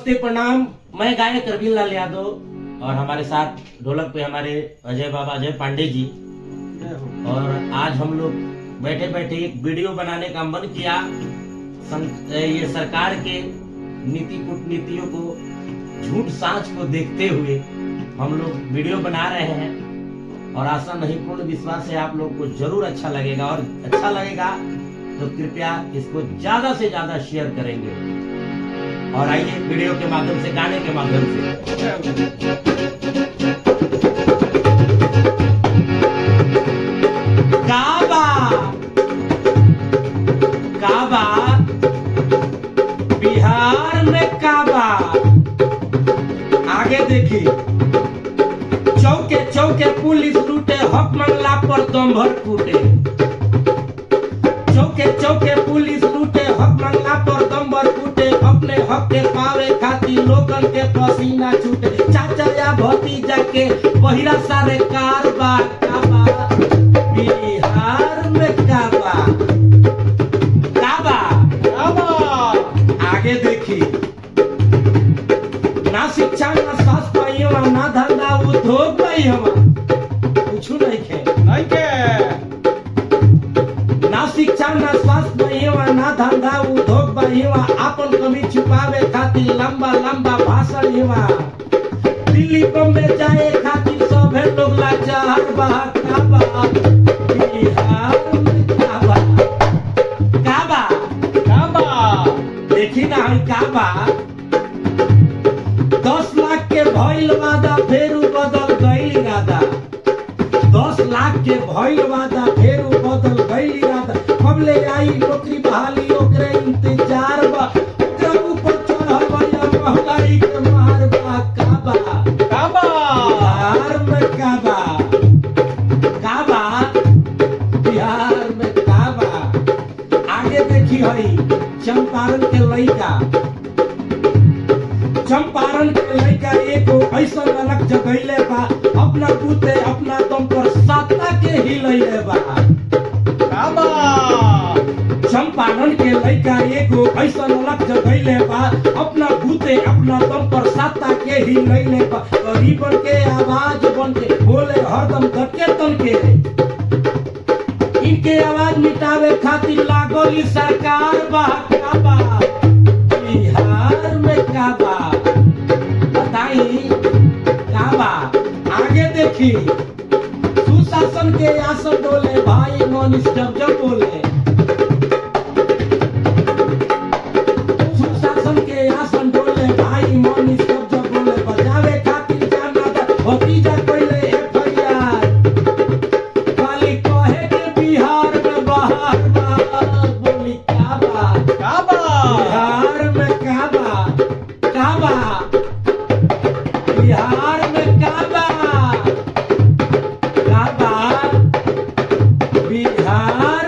नमस्ते प्रणाम। मैं गायक रवीन लाल यादव और हमारे साथ ढोलक पे हमारे अजय बाबा अजय पांडे जी। और आज हम लोग बैठे बैठे एक वीडियो बनाने का मन किया। ये सरकार के नीति कूटनीतियों को झूठ सांच को देखते हुए हम लोग वीडियो बना रहे हैं और आशा नहीं पूर्ण विश्वास है आप लोग को जरूर अच्छा लगेगा। और अच्छा लगेगा तो कृपया इसको ज्यादा से ज्यादा शेयर करेंगे। और आइए वीडियो के माध्यम से, गाने के माध्यम से। काबा काबा बिहार में काबा, आगे देखिए। चौके चौके पुलिस लूटे, हक मंगला पर दम भर कूटे। चौके चौके पुलिस लूटे, हक मंगला पर दम भर कूटे। अपने हक के पावे खातिर लोगन के पसीना छूटे। चाचा या भतीजा के पहिरा सारे कारबा। काबा बिहार में काबा काबा काबा, आगे देखी। ना शिक्षा ना स्वास्थ्य पाइयो, ना धंधा उद्योग पाइयो, कुछ नहीं के ना शिक्षा ना स्वास्थ्य पाइयो, ना धंधा उद्योग पाइयो। आपन कमी छुपावे खातिर लंबा लंबा भाषण हेवा। दिल्ली बम्बे जाए खातिर सभे लोग लाचार बा। काबा बिहार में काबा काबा काबा, देखी ना है काबा। 10 लाख के भइल वादा फेरू बदल गइल इरादा। 10 लाख के भइल वादा फेरू बदल गइल इरादा। कब ले आई नौकरी बहाली ओकरे इंतजार बा। ओकरा ऊपर चढ़ल बा महंगाई के मार बा। काबा काबा बिहार में काबा काबा बिहार में काबा, आगे देखी हई। चंपारण के लइका, चंपारण के लइका एगो ऐसा अलग जगैले बा। अपना बूते अपना दम पर साता के हिलैले बा। काबा चंपारण के लइका एगो ऐसा अलग जगैले बा। अपना बूते अपना दम पर साता के हिलैले बा। गरीबन के आवाज बन के बोले हरदम धक्के तन के। इनके आवाज मिटावे खातिर लागोली सरकार बा। काबा बिहार में काबा, बताई काबा, आगे देखी। सुशासन के आसन डोले, भाई मनीष जब बोले। सुशासन के आसन डोले, भाई मनीष जब बोले। बचावे खातिर जाना भतीजा कोइले FIR। खाली कहे के बिहार में बाहर बोली काबा काबा बिहार में काबा काबा बिहार में काबा काबा बिहार